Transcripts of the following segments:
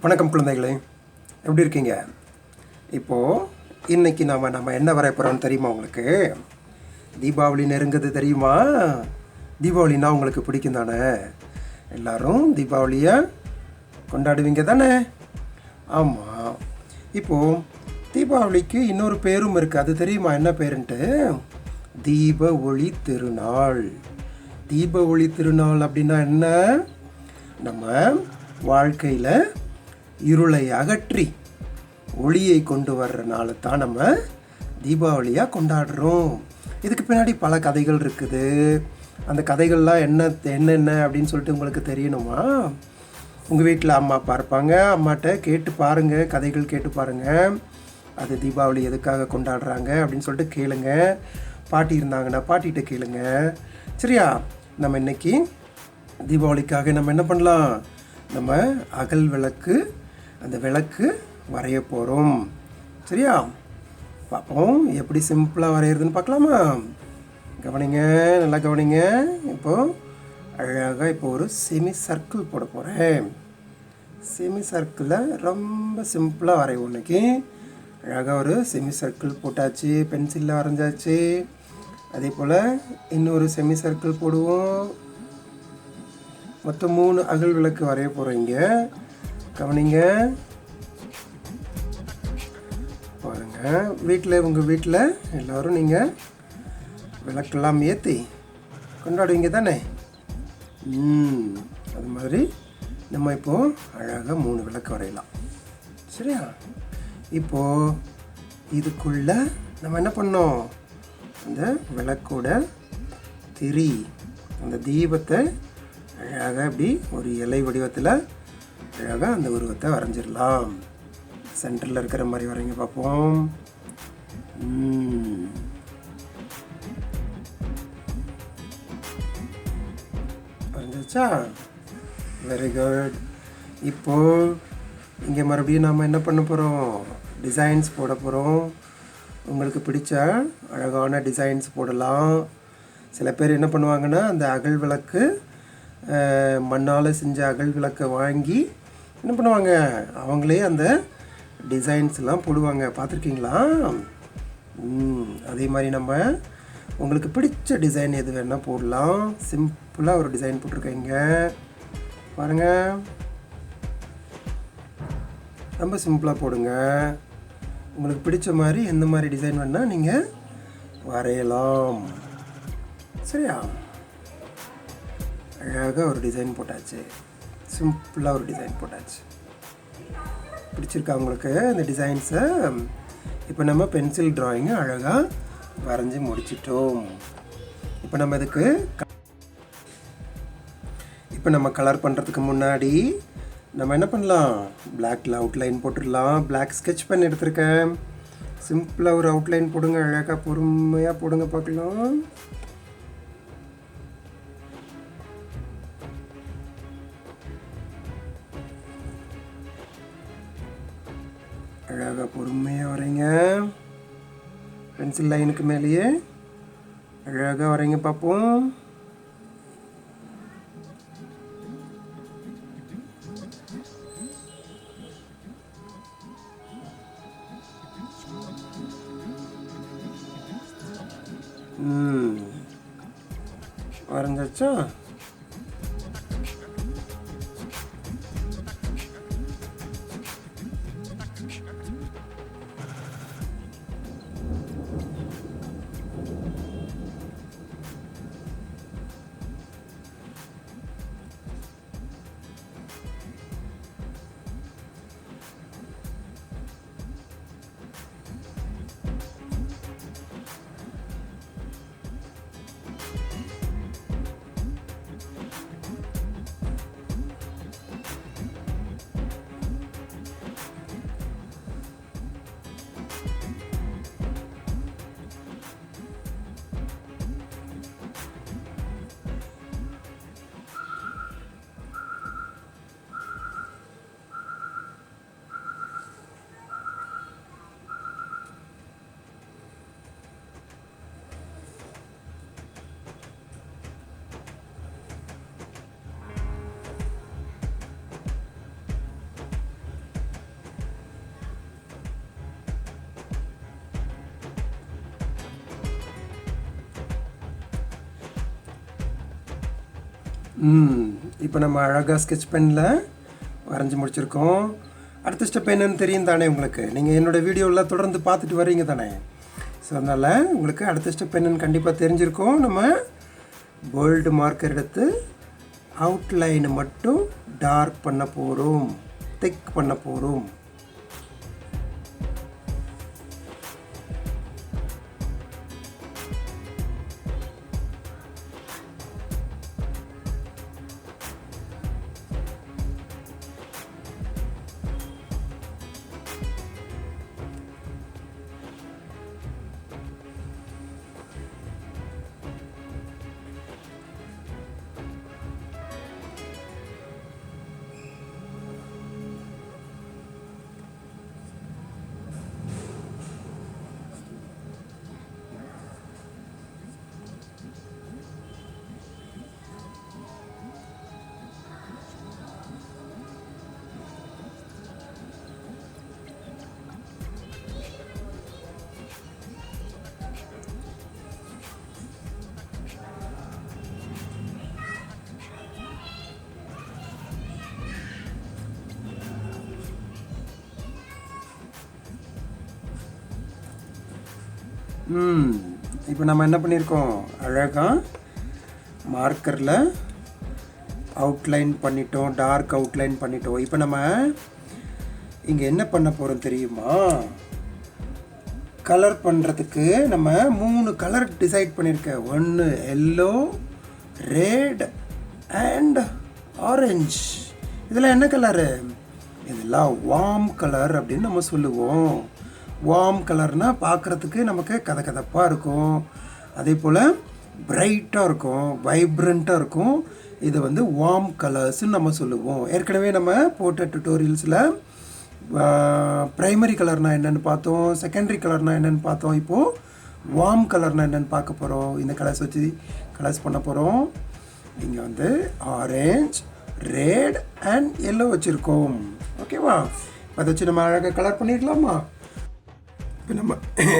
வணக்கம் குழந்தைகளே, எப்படி இருக்கீங்க? இப்போது இன்றைக்கி நம்ம என்ன வரைய போகிறோம்னு தெரியுமா உங்களுக்கு? தீபாவளி நெருங்குது தெரியுமா? தீபாவளின்னா உங்களுக்கு பிடிக்கும் தானே? எல்லோரும் தீபாவளியை கொண்டாடுவீங்க தானே? ஆமாம். இப்போது தீபாவளிக்கு இன்னொரு பேரும் இருக்குது, அது தெரியுமா என்ன பேருன்ட்டு? தீப ஒளி திருநாள். தீப ஒளி திருநாள் அப்படின்னா என்ன? நம்ம வாழ்க்கையில் இருளை அகற்றி ஒளியை கொண்டு வர்றனால தான் நம்ம தீபாவளியாக கொண்டாடுறோம். இதுக்கு பின்னாடி பல கதைகள் இருக்குது. அந்த கதைகள்லாம் என்னென்ன அப்படின்னு சொல்லிட்டு உங்களுக்கு தெரியணுமா? உங்கள் வீட்டில் அம்மா அப்பா இருப்பாங்க, அம்மாட்ட கேட்டு பாருங்கள், கதைகள் கேட்டு பாருங்கள். அது தீபாவளி எதுக்காக கொண்டாடுறாங்க அப்படின்னு சொல்லிட்டு கேளுங்க. பாட்டி இருந்தாங்கன்னா பாட்டிகிட்ட கேளுங்க. சரியா? நம்ம இன்றைக்கி தீபாவளிக்காக நம்ம என்ன பண்ணலாம்? நம்ம அகல் விளக்கு, அந்த விளக்கு வரைய போகிறோம். சரியா? பார்ப்போம் எப்படி சிம்பிளாக வரைகிறதுன்னு பார்க்கலாமா? கவனிங்க, நல்லா கவனிங்க. இப்போது அழகாக ஒரு செமி சர்க்கிள் போட போகிறேன். செமி சர்க்கிளில் ரொம்ப சிம்பிளாக வரைவோம். இன்னைக்கு அழகாக ஒரு செமி சர்க்கிள் போட்டாச்சு, பென்சிலில் வரைஞ்சாச்சு. அதே போல் இன்னொரு செமி சர்க்கிள் போடுவோம். மொத்தம் 3 அகல் விளக்கு வரைய போகிறீங்க. கவனிங்க, பாருங்கள். உங்கள் வீட்டில் எல்லோரும் நீங்கள் விளக்கெல்லாம் ஏற்றி கொண்டாடுவீங்க தானே? அது மாதிரி நம்ம இப்போது அழகாக 3 விளக்கு வரையலாம். சரியா? இப்போது இதுக்குள்ளே நம்ம என்ன பண்ணோம்? அந்த விளக்கோட திரி, அந்த தீபத்தை அழகாக இப்படி ஒரு இலை வடிவத்தில் அழகாக அந்த உருவத்தை வரைஞ்சிடலாம். சென்டரில் இருக்கிற மாதிரி வரைங்க பார்ப்போம். வரைஞ்சிச்சா? Very good. இப்போது இங்கே மறுபடியும் நாம் என்ன பண்ண போகிறோம்? டிசைன்ஸ் போட போகிறோம். உங்களுக்கு பிடிச்ச அழகான டிசைன்ஸ் போடலாம். சில பேர் என்ன பண்ணுவாங்கன்னா, அந்த அகல் விளக்கு மண்ணால் செஞ்ச அகல் விளக்கை வாங்கி என்ன பண்ணுவாங்க, அவங்களே அந்த டிசைன்ஸ்லாம் போடுவாங்க. பார்த்துருக்கீங்களா? அதே மாதிரி நம்ம உங்களுக்கு பிடிச்ச டிசைன் எது வேணால் போடலாம். சிம்பிளாக ஒரு டிசைன் போட்டிருக்கீங்க பாருங்கள். ரொம்ப சிம்பிளாக போடுங்க. உங்களுக்கு பிடிச்ச மாதிரி எந்த மாதிரி டிசைன் வேணால் நீங்கள் வரையலாம். சரியா? அழகாக ஒரு டிசைன் போட்டாச்சு. சிம்பிளாக ஒரு டிசைன் போட்டாச்சு. பிடிச்சிருக்கா உங்களுக்கு இந்த டிசைன்ஸை? இப்போ நம்ம பென்சில் ட்ராயிங்கை அழகாக வரைஞ்சி முடிச்சிட்டோம். இப்போ நம்ம கலர் பண்ணுறதுக்கு முன்னாடி நம்ம என்ன பண்ணலாம்? பிளாக்கில் அவுட்லைன் போட்டுடலாம். பிளாக் ஸ்கெட்ச் பென் எடுத்திருக்கேன். சிம்பிளாக ஒரு அவுட்லைன் போடுங்க. அழகாக பொறுமையாக போடுங்க பார்க்கலாம். அழகாக பொறுமையாக வரைங்க. பென்சில் லைனுக்கு மேலேயே அழகாக வரைங்க பார்ப்போம். வரைஞ்சாச்சா? இப்போ நம்ம அழகாக ஸ்கெட்ச் பெனில் வரைஞ்சி முடிச்சிருக்கோம். அடுத்த ஸ்டெப் என்னன்னு தெரியும் தானே உங்களுக்கு? நீங்கள் என்னோடய வீடியோவில் தொடர்ந்து பார்த்துட்டு வரீங்க தானே? ஸோ அதனால் உங்களுக்கு அடுத்த ஸ்டெப் என்னன்னு கண்டிப்பாக தெரிஞ்சிருக்கோம். நம்ம போல்டு மார்க்கர் எடுத்து அவுட்லைனை மட்டும் டார்க் பண்ண போகிறோம், திக் பண்ண போகிறோம். இப்போ நம்ம என்ன பண்ணியிருக்கோம்? அழகாக மார்க்கரில் அவுட்லைன் பண்ணிட்டோம், டார்க் அவுட்லைன் பண்ணிட்டோம். இப்போ நம்ம இங்கே என்ன பண்ண போகிறோம் தெரியுமா? கலர் பண்ணுறதுக்கு நம்ம 3 கலர் டிசைட் பண்ணியிருக்கேன். ஒன்று எல்லோ, ரெட் அண்ட் ஆரஞ்ச். இதெல்லாம் என்ன கலரு? இதெல்லாம் வார்ம் கலர் அப்படின்னு நம்ம சொல்லுவோம். வார்ம் கலர்னால் பார்க்குறதுக்கு நமக்கு கதகதப்பாக இருக்கும், அதே போல் பிரைட்டாக இருக்கும், வைப்ரண்ட்டாக இருக்கும். இதை வந்து வார்ம் கலர்ஸ்ன்னு நம்ம சொல்லுவோம். ஏற்கனவே நம்ம போட்ட டுட்டோரியல்ஸில் ப்ரைமரி கலர்னால் என்னென்னு பார்த்தோம், செகண்டரி கலர்னால் என்னென்னு பார்த்தோம். இப்போது வார்ம் கலர்னால் என்னென்னு பார்க்க போகிறோம். இந்த கலர்ஸ் வச்சு கலர்ஸ் பண்ண போகிறோம். இங்கே வந்து ஆரஞ்ச், ரெட் அண்ட் எல்லோ வச்சுருக்கோம். ஓகேவா? அதை வச்சு நம்ம அழகாக கலர் பண்ணிடலாமா?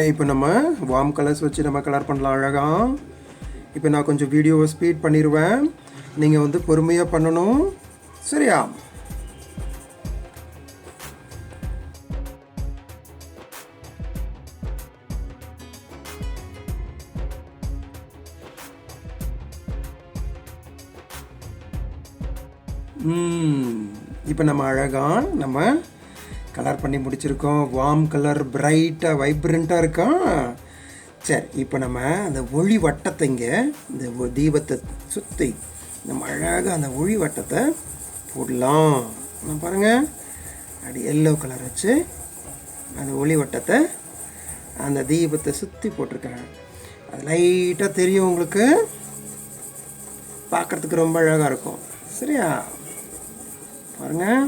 இப்போ நம்ம வார்ம் கலர்ஸ் வச்சு நம்ம கலர் பண்ணலாம் அழகாக. இப்போ நான் கொஞ்சம் வீடியோவை ஸ்பீட் பண்ணிடுவேன், நீங்கள் வந்து பொறுமையாக பண்ணணும், சரியா? இப்போ நம்ம அழகாக நம்ம கலர் பண்ணி முடிச்சிருக்கோம். வார்ம் கலர் பிரைட்டாக வைப்ரண்ட்டாக இருக்கான். சரி, இப்போ நம்ம அந்த ஒளி வட்டத்தை இங்கே இந்த தீபத்தை சுற்றி நம்ம அழகாக அந்த ஒளி வட்டத்தை போடலாம். நான் பாருங்கள், அப்படி எல்லோ கலர் வச்சு அந்த ஒளி வட்டத்தை அந்த தீபத்தை சுற்றி போட்டிருக்கேன். அது லைட்டாக தெரியும் உங்களுக்கு, பார்க்குறதுக்கு ரொம்ப அழகாக இருக்கும். சரியா? பாருங்கள்.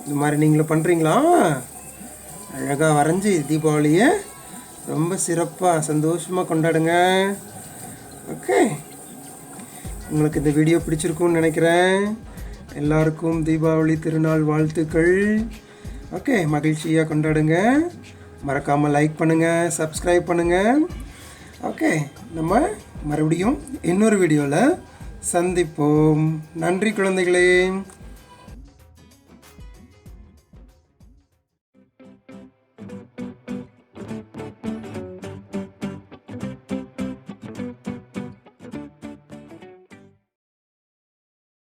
இந்த மாதிரி நீங்களும் பண்ணுறீங்களா? அழகாக வரைஞ்சி தீபாவளியை ரொம்ப சிறப்பாக சந்தோஷமாக கொண்டாடுங்க. ஓகே, உங்களுக்கு இந்த வீடியோ பிடிச்சிருக்கும்னு நினைக்கிறேன். எல்லாருக்கும் தீபாவளி திருநாள் வாழ்த்துக்கள். ஓகே, மகிழ்ச்சியாக கொண்டாடுங்க. மறக்காமல் லைக் பண்ணுங்கள், சப்ஸ்கிரைப் பண்ணுங்கள். ஓகே, நம்ம மறுபடியும் இன்னொரு வீடியோவில் சந்திப்போம். நன்றி குழந்தைகளே.